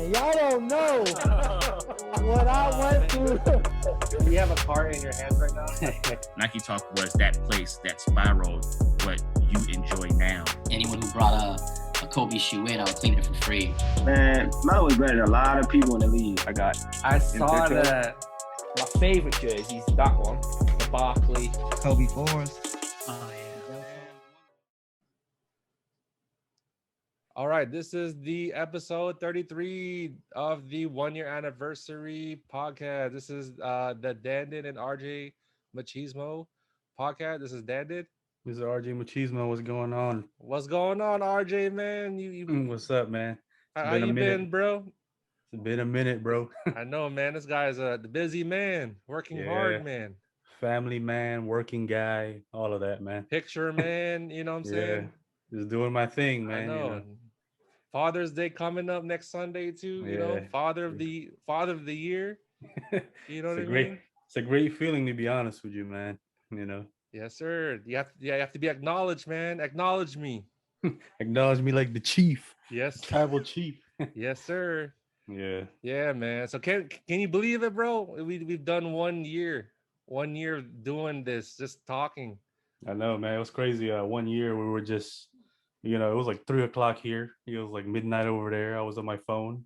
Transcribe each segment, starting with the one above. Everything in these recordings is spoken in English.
Y'all don't know what I went through. Do you have a card in your hands right now? Nike Talk was that place that spiraled what you enjoy now. Anyone who brought a Kobe shoe in, I would clean it for free. Man, Melo was better than a lot of people in the league. I saw that. My favorite jersey is that one, the Barkley. Kobe fours. Oh, yeah. All right, this is the episode 33 of the 1-year anniversary podcast. This is the Dandin and RJ Machismo podcast. This is Dandin. This is RJ Machismo. What's going on? What's going on, RJ, man? You What's up, man? how you been, bro? It's been a minute, bro. I know, man. This guy's the busy man, working hard, man. Family man, working guy, all of that, man. Picture man, you know what I'm saying? Just doing my thing, man. I know. You know? Father's Day coming up next Sunday too. You know, father of the year. You know what I mean? It's a great feeling, to be honest with you, man. You know. Yes, sir. You have to be acknowledged, man. Acknowledge me. Acknowledge me like the chief. Yes. Tribal chief. Yes, sir. Yeah. Yeah, man. So can you believe it, bro? We've done 1 year. 1 year doing this, just talking. I know, man. It was crazy. 1 year we were just, it was like 3:00 here. It was like midnight over there. I was on my phone.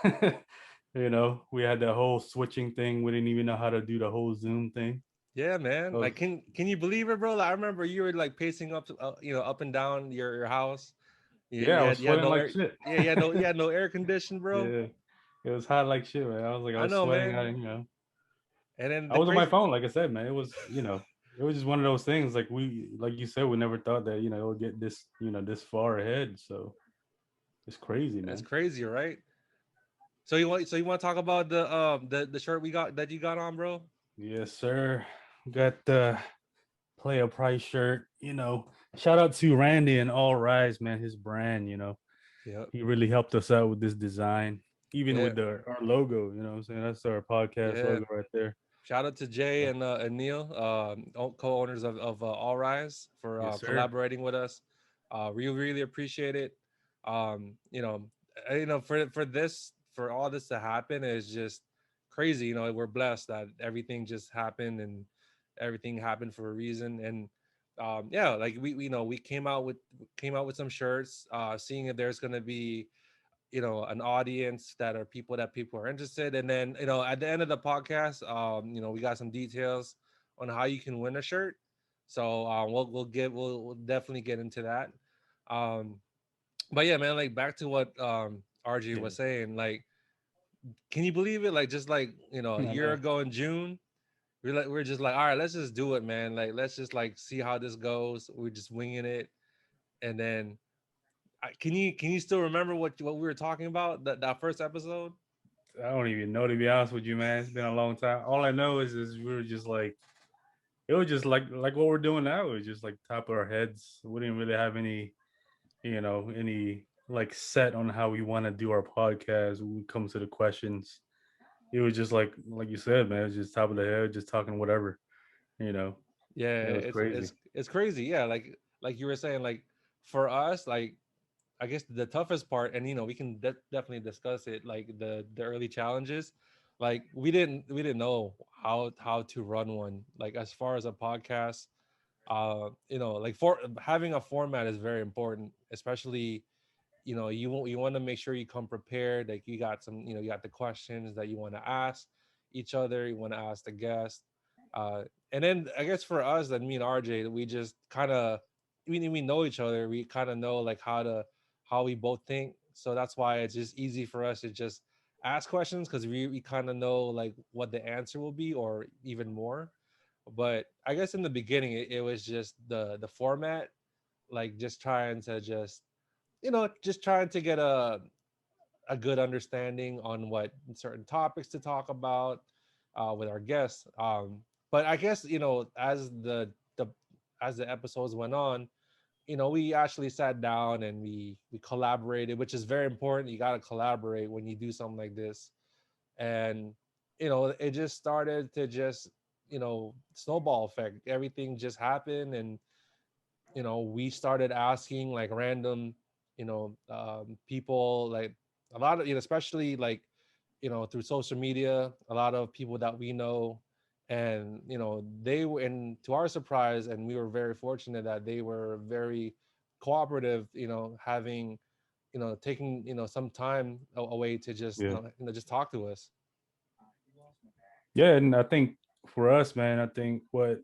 We had the whole switching thing. We didn't even know how to do the whole Zoom thing. Yeah, man. Like, can you believe it, bro? Like, I remember you were like pacing up, up and down your house. I was sweating like shit. Yeah, you had no air condition, bro. Yeah, it was hot like shit, man. I was sweating, man. And then I was on my phone, like I said, man. It was, it was just one of those things. Like you said, we never thought that it would get this, this far ahead. So it's crazy, man. It's crazy, right? So you want to talk about the shirt that you got on, bro? Yes, sir. Got the Play a Price shirt. Shout out to Randy and All Rise, man. His brand, Yeah, he really helped us out with this design, even with our logo. You know what I'm saying? That's our podcast logo right there. Shout out to Jay and Neil, co-owners of All Rise, for collaborating with us. We really appreciate it. For all this to happen is just crazy. We're blessed that everything just happened, and everything happened for a reason. And we came out with some shirts, seeing if there's gonna be an audience that people are interested. And then at the end of the podcast, we got some details on how you can win a shirt. So we'll definitely get into that. But yeah, man, like, back to what RJ was saying, like, can you believe it? Like, just like a year ago in June, we're just like, all right, let's just do it, man. Like, let's just like see how this goes. We're just winging it. And then can you still remember what we were talking about that first episode? I don't even know, to be honest with you, man. It's been a long time. All I know is we were just like, it was just like what we're doing now. It was just like top of our heads. We didn't really have any like set on how we want to do our podcast when it comes to the questions. It was just like you said, man. It's just top of the head, just talking whatever. Yeah, it's crazy. It's crazy. Yeah, like you were saying, like, for us, like, I guess the toughest part, and we can definitely discuss it, like the early challenges. Like, we didn't know how to run one, like, as far as a podcast. Like, for having a format is very important, especially you want to make sure you come prepared. Like, you got some, you got the questions that you want to ask each other, you want to ask the guest. And then I guess for us, that me and RJ, we just kind of, we know each other. We kind of know like how we both think. So that's why it's just easy for us to just ask questions, because we kind of know like what the answer will be, or even more. But I guess in the beginning, it was just the format, like just trying to get a good understanding on what certain topics to talk about with our guests. But I guess as the episodes went on, we actually sat down and we collaborated, which is very important. You got to collaborate when you do something like this. And it just started to just snowball effect. Everything just happened, and we started asking like random people, like a lot of, especially like, through social media, a lot of people that we know, and they were, and to our surprise, and we were very fortunate that they were very cooperative, having, taking, some time away to just, Yeah. just talk to us. Yeah, and I think for us, man, I think what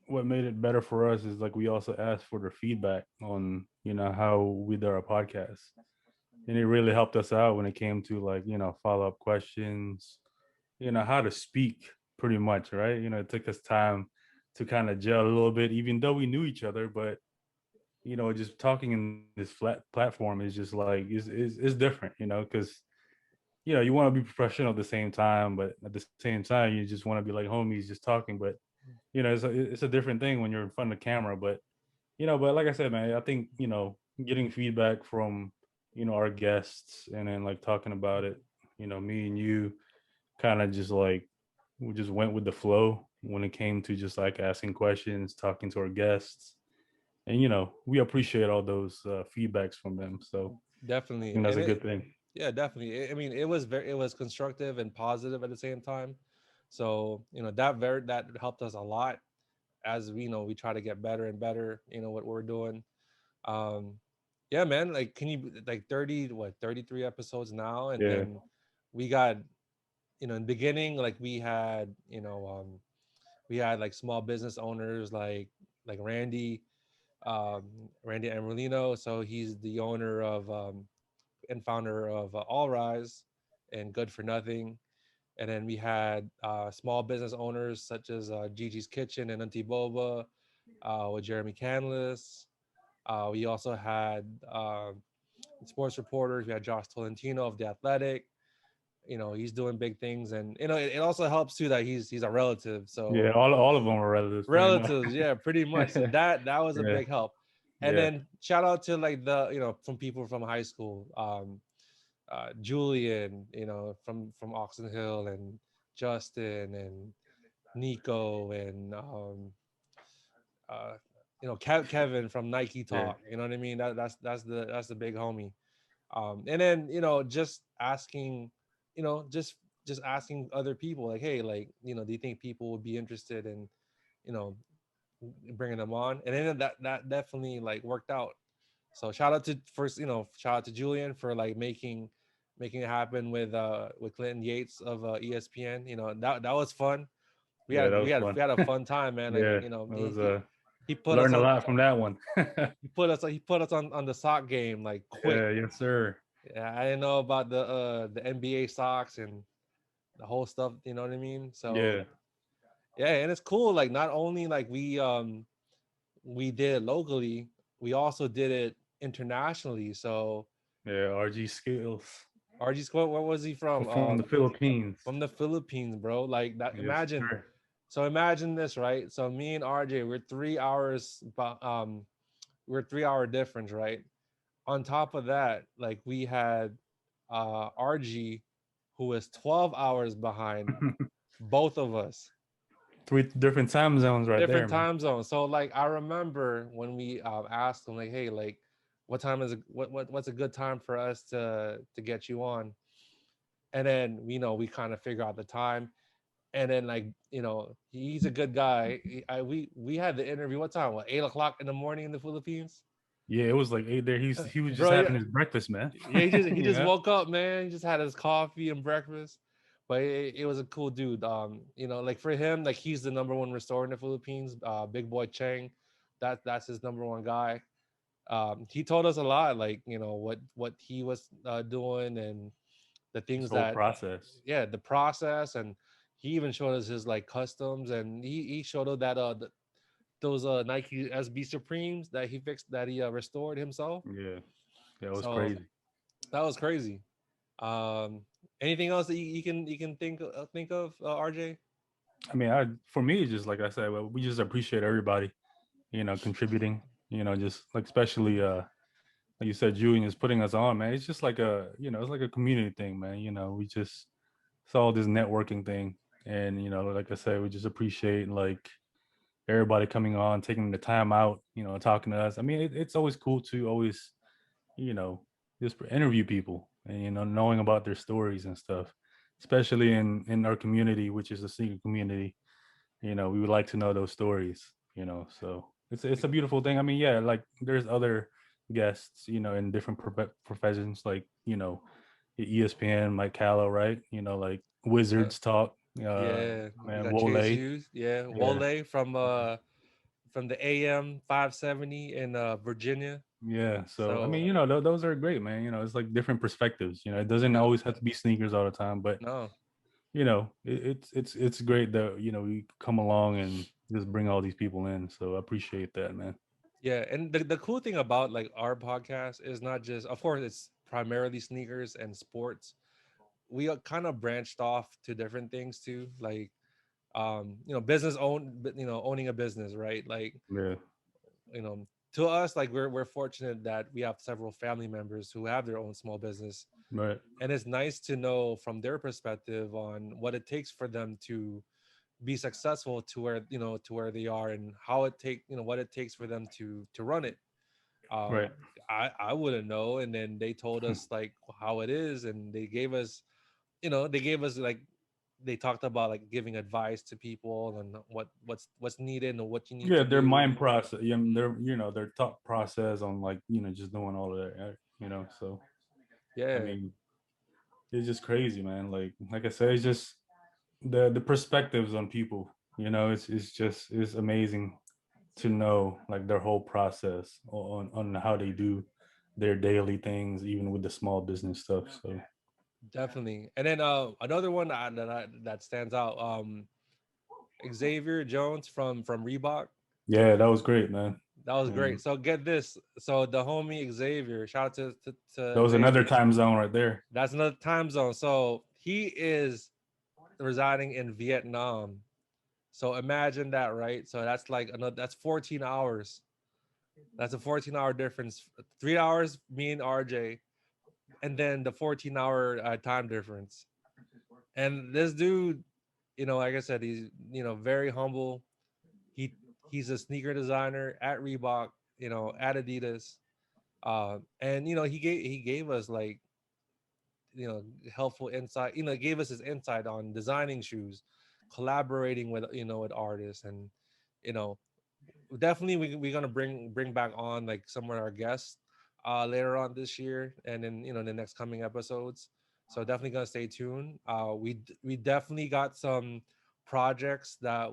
made it better for us is like we also asked for their feedback on how we did our podcast, and it really helped us out when it came to like follow up questions, how to speak pretty much, right? It took us time to kind of gel a little bit, even though we knew each other, but just talking in this flat platform is just like is different, because you want to be professional at the same time, but at the same time, you just want to be like homies just talking. But it's a different thing when you're in front of the camera. But but like I said, man, I think getting feedback from our guests and then like talking about it, me and you kind of just like we just went with the flow when it came to just like asking questions, talking to our guests, and we appreciate all those feedbacks from them. So I Definitely. think that's And a it, good thing. yeah, definitely. I mean, it was constructive and positive at the same time. So, that helped us a lot as we try to get better and better, what we're doing. Um, yeah, man, like, can you, like, 33 episodes now, and Yeah. then we got, in the beginning, like, we had like small business owners, like um Randy Amerlino. So he's the owner of, and founder of, All Rise and Good for Nothing. And then we had, small business owners such as, Gigi's Kitchen and Auntie Boba, with Jeremy Canlis. We also had, sports reporters. We had Josh Tolentino of The Athletic. He's doing big things, and it also helps too that he's a relative. Yeah, So all of them are relatives, pretty much. relatives, yeah, pretty much. So that was a Yeah, big help. And yeah, then shout out to, like, the from people from high school, Julian, from Oxon Hill, and Justin, and Nico, and, uh, Kevin from Nike yeah, Talk. You know what I mean? That's the big homie. And then, just asking, just asking other people, like, hey, like, do you think people would be interested in, you know bringing them on? And then that definitely, like, worked out. So shout out to, first, shout out to Julian for, like, making it happen with Clinton Yates of, ESPN. That was fun. we yeah. had That we was had fun. we had a fun time, man. Like, Yeah, that was he put us learned a on lot from that one. on the sock game, like, quick. Yeah, yes, sir. Yeah, I didn't know about the NBA socks and the whole stuff. You know what I mean? So Yeah, yeah, and it's cool. Like, not only, like, we did it locally, we also did it internationally. So yeah. RG skills RG Squad, where was he from? from the Philippines. From the Philippines, bro. Like that. Yes, Imagine. sir. So imagine this, right? So me and RJ, we're 3 hours, we're 3 hour difference, right? On top of that, like, we had, RG, who was 12 hours behind both of us, Three different time zones right there, different man. time zones. So, like, I remember when we, asked him, like, hey, like, what time is it, what's a good time for us to get you on? And then, we kind of figure out the time. And then, like, he's a good guy. We had the interview, what time? What, 8 o'clock in the morning in the Philippines? Yeah, it was like 8 there. He was just Bro, yeah, having his breakfast, man. yeah, he just Yeah, woke up, man. He just had his coffee and breakfast. But it was a cool dude. Like, for him, like, he's the number one restorer in the Philippines. Big Boy Chang, that's his number one guy. He told us a lot, like, what he was, doing, and the this things whole that, process. yeah, the process. And he even showed us his, like, customs, and he showed us that, those, Nike SB Supremes that he fixed, that he, restored himself. Yeah, that was So crazy. that was crazy. Um, Anything else that you can think of, RJ? I mean, for me, it's just like I said, well, we just appreciate everybody, contributing. Just like especially like you said, Julian is putting us on, man. It's just like it's like a community thing, man. We just saw this networking thing, and like I said, we just appreciate like everybody coming on, taking the time out, talking to us. I mean, it's always cool to always, you know, just interview people, and knowing about their stories and stuff, especially in our community, which is the sneaker community. We would like to know those stories. So it's a beautiful thing. I mean, yeah, like there's other guests, in different professions, like ESPN, Mike Callow, right? Like Uh, Wizards talk, yeah, we and got Chase Wole. Hughes. Yeah, Yeah, Wole from the AM 570 in Virginia. yeah. So I So mean, those are great, man. It's like different perspectives. It doesn't yeah, always have to be sneakers all the time, but no, it's great that we come along and just bring all these people in. So I appreciate that, man. yeah, and the cool thing about like our podcast is not just, of course, it's primarily sneakers and sports. We kind of branched off to different things too, like owning a business, right? Like Yeah, you know, to us, like we're fortunate that we have several family members who have their own small business, right, and it's nice to know from their perspective on what it takes for them to be successful to where they are, and how it take what it takes for them to run it. um right. I wouldn't know, and then they told us like how it is, and they gave us like they talked about like giving advice to people and what's needed and what you need Yeah, to their do. mind process, yeah, their thought process on like just doing all of that, right? So I Yeah, mean, it's just crazy, man. Like I said, it's just the perspectives on people. It's amazing to know like their whole process on how they do their daily things, even with the small business stuff. So definitely. And then another one that stands out, Xavier Jones from Reebok. yeah, that was great, man. That was And great. So get this. So the homie Xavier, shout out that to was another Xavier. time zone right there. That's another time zone. So he is residing in Vietnam. So imagine that, right? So that's 14 hours. That's a 14-hour difference. 3 hours, me and RJ, and then the 14-hour time difference. And this dude, like I said, he's very humble. He he's a sneaker designer at Reebok, at Adidas. And he gave us like helpful insight. Gave us his insight on designing shoes, collaborating with artists, and you know definitely we're gonna bring back on like some of our guests later on this year, and then the next coming episodes. So definitely gonna stay tuned. We definitely got some projects that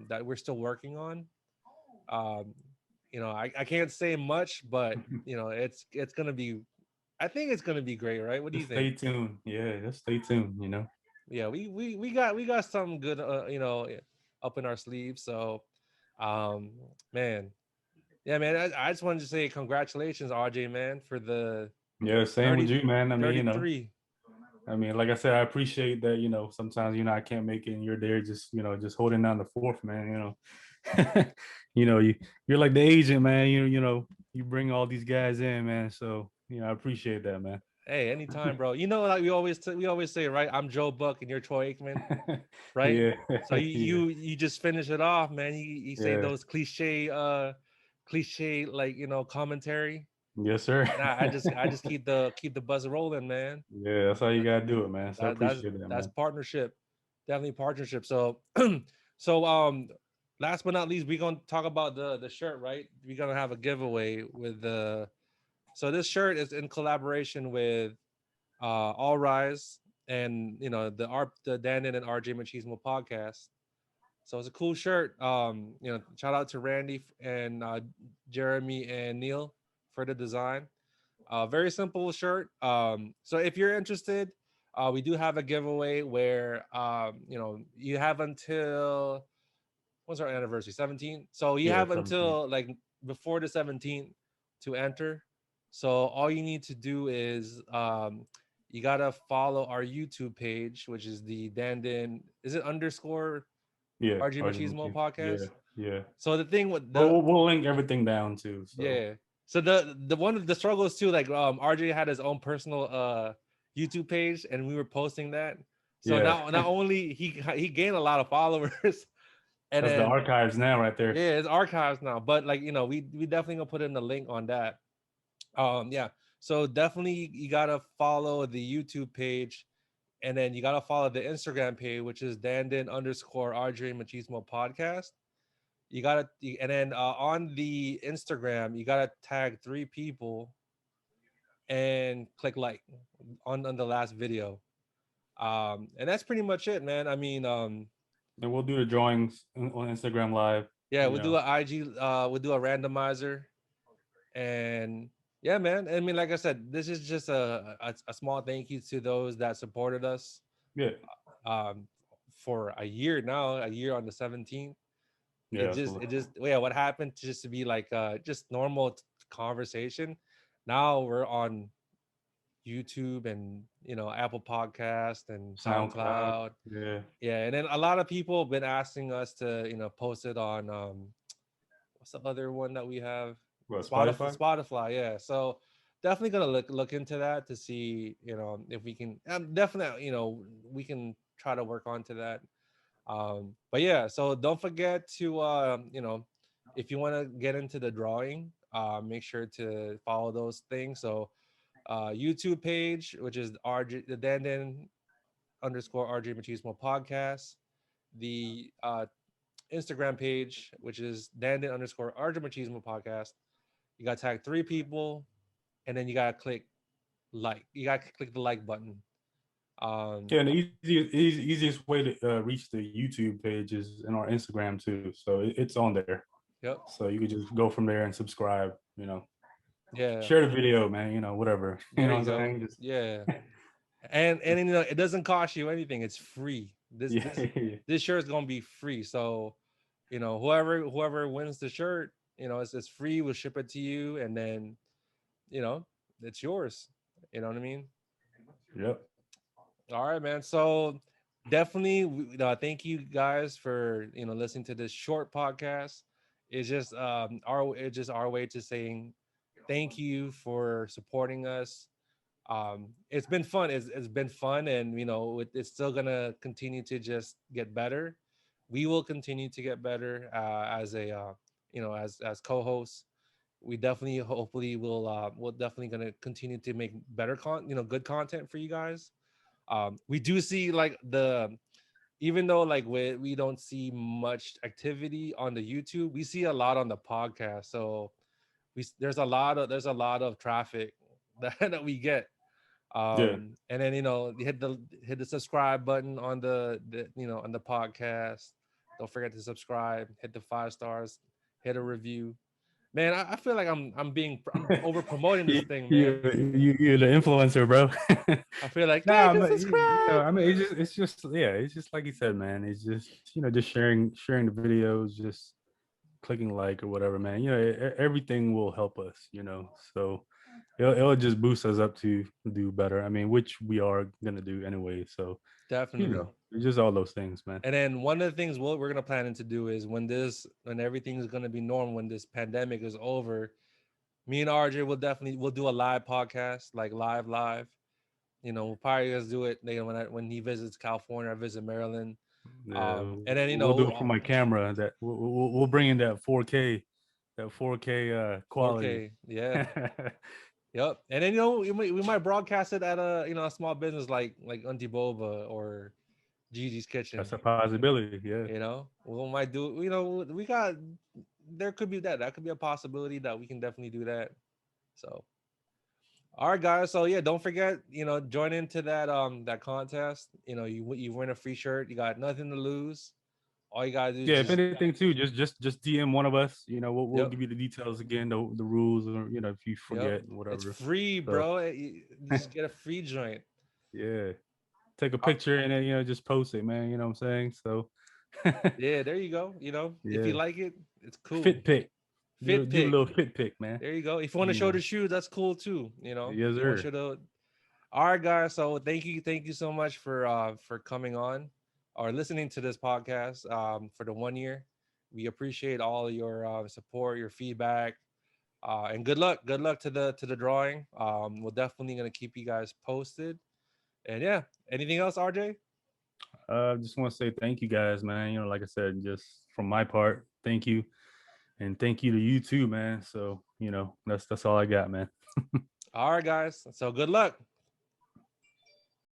that we're still working on. um I can't say much, but it's gonna be, I think it's gonna be great, right? What do you Just think? stay tuned. Yeah, just stay tuned. Yeah, we got something good, up in our sleeves. So um man, yeah, man, I just wanted to say congratulations, RJ, man, for the Yeah, same with 30 you, man. I mean, 33. like I said, I appreciate that. Sometimes I can't make it, and you're there, just holding down the fourth, man. You're like the agent, man. You bring all these guys in, man. So I appreciate that, man. Hey, anytime, bro. Like we always say, right? I'm Joe Buck and you're Troy Aikman, right? Yeah, So you yeah, you just finish it off, man. You say yeah. those cliche like commentary, Yes, sir. and I just keep the buzz rolling, man. Yeah, that's how you gotta do it, man. So I That that's appreciate that, that's man. partnership, definitely partnership. So so last but not least, we're gonna talk about the shirt, right? We're gonna have a giveaway with the so this shirt is in collaboration with All Rise, and the Dandin and RJ Machismo podcast. So it's a cool shirt. Shout out to Randy and Jeremy and Neil for the design. Very simple shirt. So if you're interested, we do have a giveaway where you have until, what's our anniversary? 17. So you Yeah, have 17. until like before the 17th to enter. So all you need to do is you gotta follow our YouTube page, which is the Dandin. Is it underscore Yeah, RG Machismo Argentina. Yeah, podcast? yeah. So the thing with Well, the we'll link everything down too. So yeah. So the one of the struggles too, like RJ had his own personal YouTube page, and we were posting that. So yeah, not only he gained a lot of followers, and that's the then archives now, right there. yeah, it's archives now. But like we definitely gonna put in the link on that. Yeah. So definitely you gotta follow the YouTube page, and then you gotta follow the Instagram page, which is Dandin underscore RJ Machismo podcast. And then on the Instagram, you gotta tag 3 people and click like on the last video. And that's pretty much it, man. I mean, And we'll do the drawings on Instagram Live. yeah, You we'll do know, a IG, we'll do a randomizer, and yeah, man. I mean, like I said, this is just a small thank you to those that supported us yeah, um for a year now, a year on the 17th. yeah. It Absolutely. just yeah, what happened to just to be like just normal conversation. Now we're on YouTube and Apple Podcast and SoundCloud. SoundCloud. Yeah. Yeah, and then a lot of people have been asking us to post it on what's the other one that we have? What, Spotify. Spotify? Spotify, yeah. So definitely gonna look into that to see if we can. Definitely, we can try to work onto that. But yeah, so don't forget to if you want to get into the drawing, make sure to follow those things. So YouTube page, which is RJ the Dandan underscore RJ Machismo podcast. The Instagram page, which is Dandan underscore RJ Machismo podcast. You got to tag 3 people, and then you got to click like. You got to click the like button. Yeah, and the easiest way to reach the YouTube page is in our Instagram too. So it's on there. Yep. So you could just go from there and subscribe. Yeah. Share the video, man. Whatever. You There know you what I'm go. saying? Just Yeah. And it doesn't cost you anything. It's free. This yeah, this this shirt is gonna be free. So, whoever wins the shirt, it's free. We'll ship it to you, and then you know it's yours. You know what I mean? yep. All right, man. So definitely, thank you guys for listening to this short podcast. It's just our way to saying thank you for supporting us. It's been fun. It's been fun, and it's still gonna continue to just get better. We will continue to get better as a as co-hosts. We definitely hopefully will we'll definitely gonna continue to make better good content for you guys. We do see like even though like we don't see much activity on the YouTube, we see a lot on the podcast. So there's a lot of traffic that we get. Yeah. And then you hit the subscribe button on the on the podcast. Don't forget to subscribe, hit the 5 stars, hit a review. Man, I feel like I'm over promoting this you, thing, you, man. you're the influencer, bro. I feel like Nah, like and but subscribe. I mean, it's just like you said, man. It's just just sharing the videos, just clicking like or whatever, man. Everything will help us. So it'll just boost us up to do better. I mean, which we are gonna do anyway. So Definitely. it's just all those things, man. And then one of the things we're gonna planning to do is when everything is gonna be normal, when this pandemic is over, me and RJ we'll do a live podcast, like live. We'll probably just do it. When he visits California, I visit Maryland. Yeah, And then we'll do it from my camera. That we'll bring in that 4K, quality. 4K, yeah, yep. And then we might broadcast it at a small business like Auntie Boba or Gigi's Kitchen. That's a possibility. Yeah. We might do. We got there could be that could be a possibility that we can definitely do that. So, all right, guys. So yeah, don't forget, join into that contest. You win a free shirt. You got nothing to lose. All you gotta do is Yeah, if just anything too, just DM one of us. We'll yep, give you the details again, the rules, or if you yep. forget It's whatever. free, So bro. You just get a free joint. yeah, take a Uh, picture and then just post it, man. You know what I'm saying? So Yeah, there you go. If you yeah, like it, it's cool. fit pick. Do Fit do a pick. little fit pick, man. There you go. If you want to You show know. the shoes, that's cool too. Yes, You want to sir. show the. All right, guys. So thank you so much for coming on or listening to this podcast for the 1 year. We appreciate all your support, your feedback, and good luck. Good luck to the drawing. We're definitely gonna keep you guys posted. And yeah, anything else, RJ? Just want to say thank you guys, man. Like I said, just from my part, thank you, and thank you to you too, man. So that's all I got, man. All right, guys. So good luck.